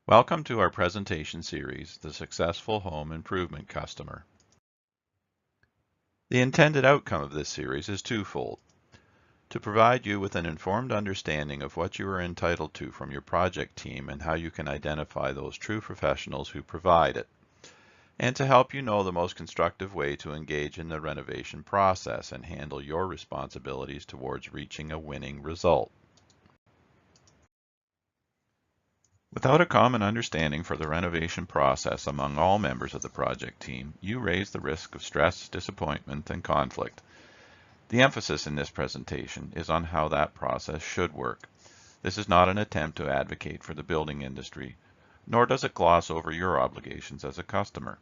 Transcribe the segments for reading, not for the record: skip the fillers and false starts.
Welcome to our presentation series, The Successful Home Improvement Customer. The intended outcome of this series is twofold: to provide you with an informed understanding of what you are entitled to from your project team and how you can identify those true professionals who provide it, and to help you know the most constructive way to engage in the renovation process and handle your responsibilities towards reaching a winning result. Without a common understanding for the renovation process among all members of the project team, you raise the risk of stress, disappointment, and conflict. The emphasis in this presentation is on how that process should work. This is not an attempt to advocate for the building industry, nor does it gloss over your obligations as a customer.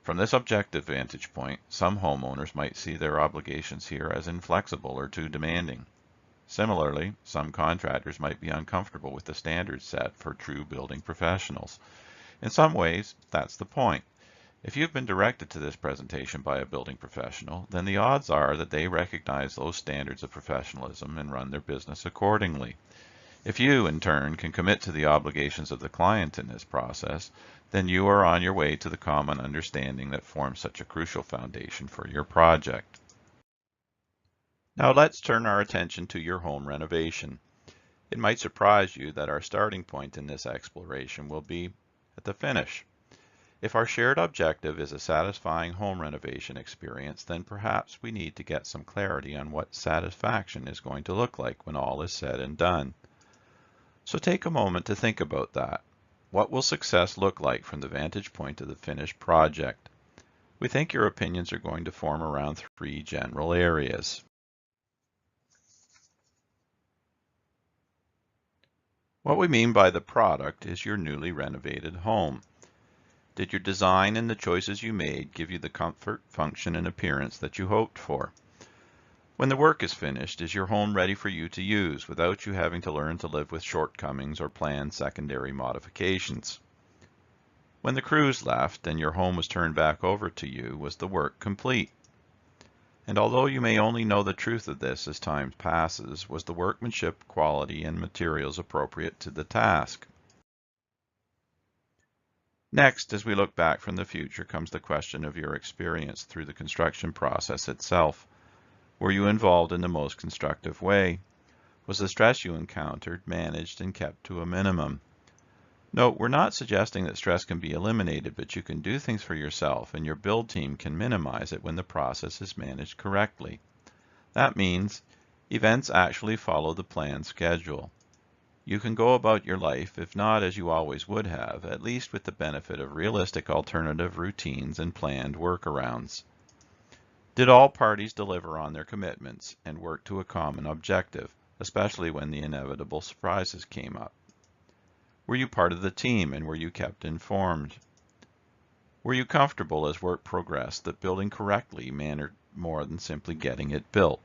From this objective vantage point, some homeowners might see their obligations here as inflexible or too demanding. Similarly, some contractors might be uncomfortable with the standards set for true building professionals. In some ways, that's the point. If you've been directed to this presentation by a building professional, then the odds are that they recognize those standards of professionalism and run their business accordingly. If you, in turn, can commit to the obligations of the client in this process, then you are on your way to the common understanding that forms such a crucial foundation for your project. Now let's turn our attention to your home renovation. It might surprise you that our starting point in this exploration will be at the finish. If our shared objective is a satisfying home renovation experience, then perhaps we need to get some clarity on what satisfaction is going to look like when all is said and done. So take a moment to think about that. What will success look like from the vantage point of the finished project? We think your opinions are going to form around three general areas. What we mean by the product is your newly renovated home. Did your design and the choices you made give you the comfort, function, and appearance that you hoped for? When the work is finished, is your home ready for you to use without you having to learn to live with shortcomings or plan secondary modifications? When the crews left and your home was turned back over to you, was the work complete? And although you may only know the truth of this as time passes, was the workmanship, quality, and materials appropriate to the task? Next, as we look back from the future, comes the question of your experience through the construction process itself. Were you involved in the most constructive way? Was the stress you encountered managed and kept to a minimum? Note, we're not suggesting that stress can be eliminated, but you can do things for yourself and your build team can minimize it when the process is managed correctly. That means events actually follow the planned schedule. You can go about your life, if not as you always would have, at least with the benefit of realistic alternative routines and planned workarounds. Did all parties deliver on their commitments and work to a common objective, especially when the inevitable surprises came up? Were you part of the team and were you kept informed? Were you comfortable as work progressed that building correctly mattered more than simply getting it built?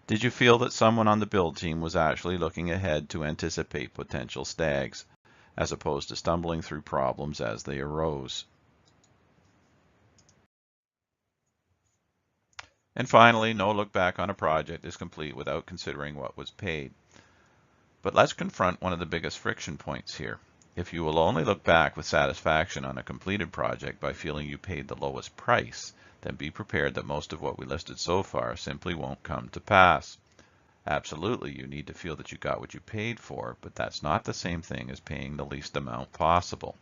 Did you feel that someone on the build team was actually looking ahead to anticipate potential snags, as opposed to stumbling through problems as they arose? And finally, no look back on a project is complete without considering what was paid. But let's confront one of the biggest friction points here. If you will only look back with satisfaction on a completed project by feeling you paid the lowest price, then be prepared that most of what we listed so far simply won't come to pass. Absolutely, you need to feel that you got what you paid for, but that's not the same thing as paying the least amount possible.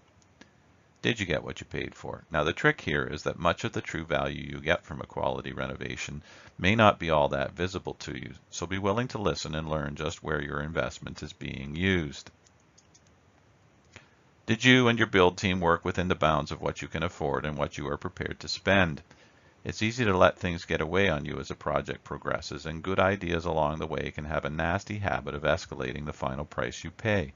Did you get what you paid for? Now the trick here is that much of the true value you get from a quality renovation may not be all that visible to you, so be willing to listen and learn just where your investment is being used. Did you and your build team work within the bounds of what you can afford and what you are prepared to spend? It's easy to let things get away on you as a project progresses, and good ideas along the way can have a nasty habit of escalating the final price you pay.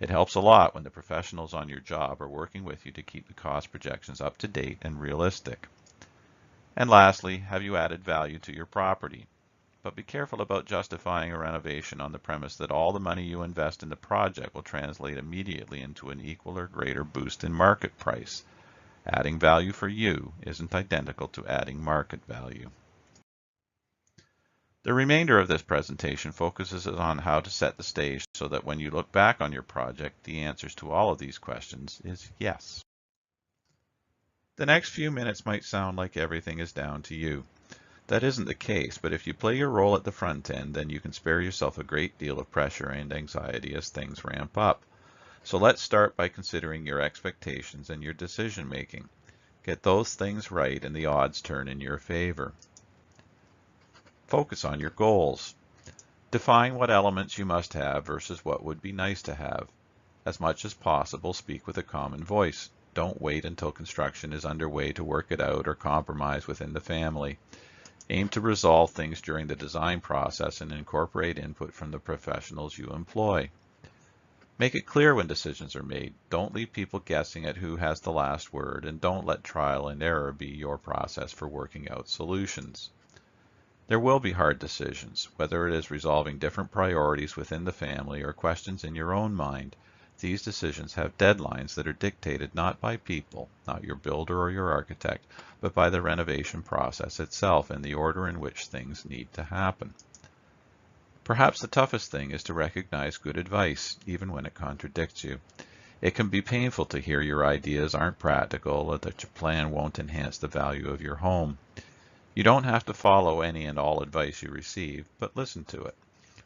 It helps a lot when the professionals on your job are working with you to keep the cost projections up to date and realistic. And lastly, have you added value to your property? But be careful about justifying a renovation on the premise that all the money you invest in the project will translate immediately into an equal or greater boost in market price. Adding value for you isn't identical to adding market value. The remainder of this presentation focuses on how to set the stage so that when you look back on your project, the answers to all of these questions is yes. The next few minutes might sound like everything is down to you. That isn't the case, but if you play your role at the front end, then you can spare yourself a great deal of pressure and anxiety as things ramp up. So let's start by considering your expectations and your decision making. Get those things right and the odds turn in your favor. Focus on your goals. Define what elements you must have versus what would be nice to have. As much as possible, speak with a common voice. Don't wait until construction is underway to work it out or compromise within the family. Aim to resolve things during the design process and incorporate input from the professionals you employ. Make it clear when decisions are made. Don't leave people guessing at who has the last word, and don't let trial and error be your process for working out solutions. There will be hard decisions, whether it is resolving different priorities within the family or questions in your own mind. These decisions have deadlines that are dictated not by people, not your builder or your architect, but by the renovation process itself and the order in which things need to happen. Perhaps the toughest thing is to recognize good advice, even when it contradicts you. It can be painful to hear your ideas aren't practical or that your plan won't enhance the value of your home. You don't have to follow any and all advice you receive, but listen to it.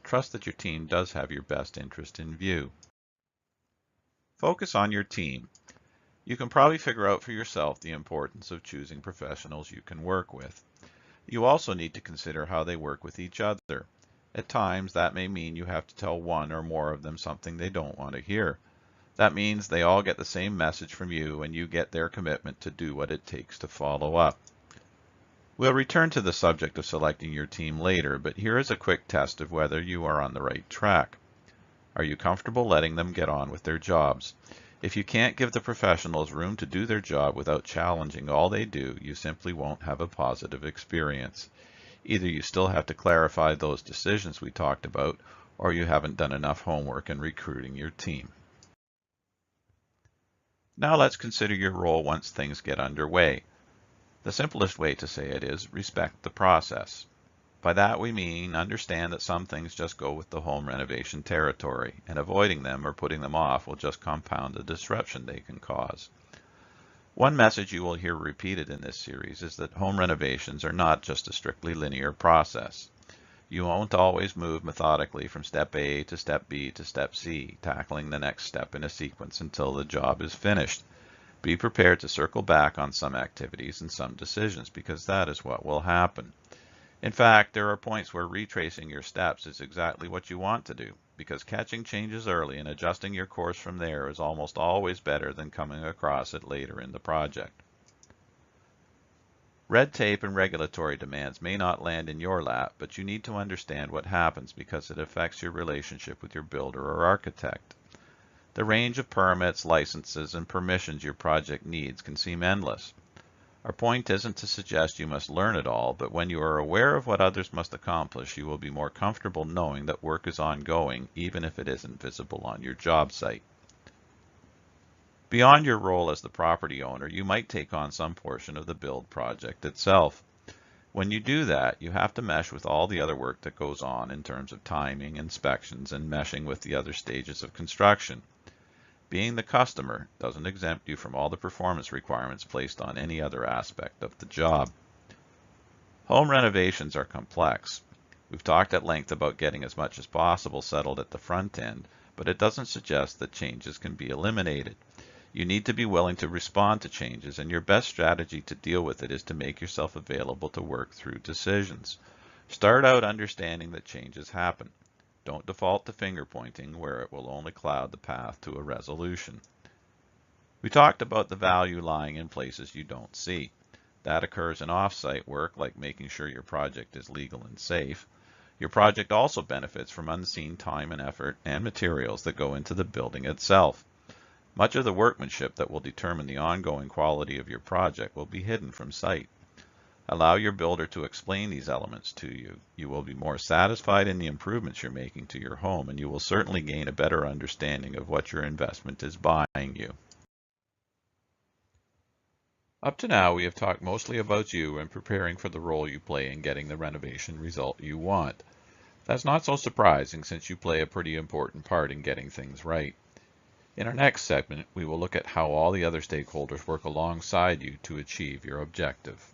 Trust that your team does have your best interest in view. Focus on your team. You can probably figure out for yourself the importance of choosing professionals you can work with. You also need to consider how they work with each other. At times, that may mean you have to tell one or more of them something they don't want to hear. That means they all get the same message from you and you get their commitment to do what it takes to follow up. We'll return to the subject of selecting your team later, but here is a quick test of whether you are on the right track. Are you comfortable letting them get on with their jobs? If you can't give the professionals room to do their job without challenging all they do, you simply won't have a positive experience. Either you still have to clarify those decisions we talked about, or you haven't done enough homework in recruiting your team. Now let's consider your role once things get underway. The simplest way to say it is respect the process. By that we mean understand that some things just go with the home renovation territory, and avoiding them or putting them off will just compound the disruption they can cause. One message you will hear repeated in this series is that home renovations are not just a strictly linear process. You won't always move methodically from step A to step B to step C, tackling the next step in a sequence until the job is finished. Be prepared to circle back on some activities and some decisions, because that is what will happen. In fact, there are points where retracing your steps is exactly what you want to do, because catching changes early and adjusting your course from there is almost always better than coming across it later in the project. Red tape and regulatory demands may not land in your lap, but you need to understand what happens because it affects your relationship with your builder or architect. The range of permits, licenses, and permissions your project needs can seem endless. Our point isn't to suggest you must learn it all, but when you are aware of what others must accomplish, you will be more comfortable knowing that work is ongoing, even if it isn't visible on your job site. Beyond your role as the property owner, you might take on some portion of the build project itself. When you do that, you have to mesh with all the other work that goes on in terms of timing, inspections, and meshing with the other stages of construction. Being the customer doesn't exempt you from all the performance requirements placed on any other aspect of the job. Home renovations are complex. We've talked at length about getting as much as possible settled at the front end, but it doesn't suggest that changes can be eliminated. You need to be willing to respond to changes, and your best strategy to deal with it is to make yourself available to work through decisions. Start out understanding that changes happen. Don't default to finger pointing, where it will only cloud the path to a resolution. We talked about the value lying in places you don't see. That occurs in off-site work, like making sure your project is legal and safe. Your project also benefits from unseen time and effort and materials that go into the building itself. Much of the workmanship that will determine the ongoing quality of your project will be hidden from sight. Allow your builder to explain these elements to you. You will be more satisfied in the improvements you're making to your home, and you will certainly gain a better understanding of what your investment is buying you. Up to now, we have talked mostly about you and preparing for the role you play in getting the renovation result you want. That's not so surprising since you play a pretty important part in getting things right. In our next segment, we will look at how all the other stakeholders work alongside you to achieve your objective.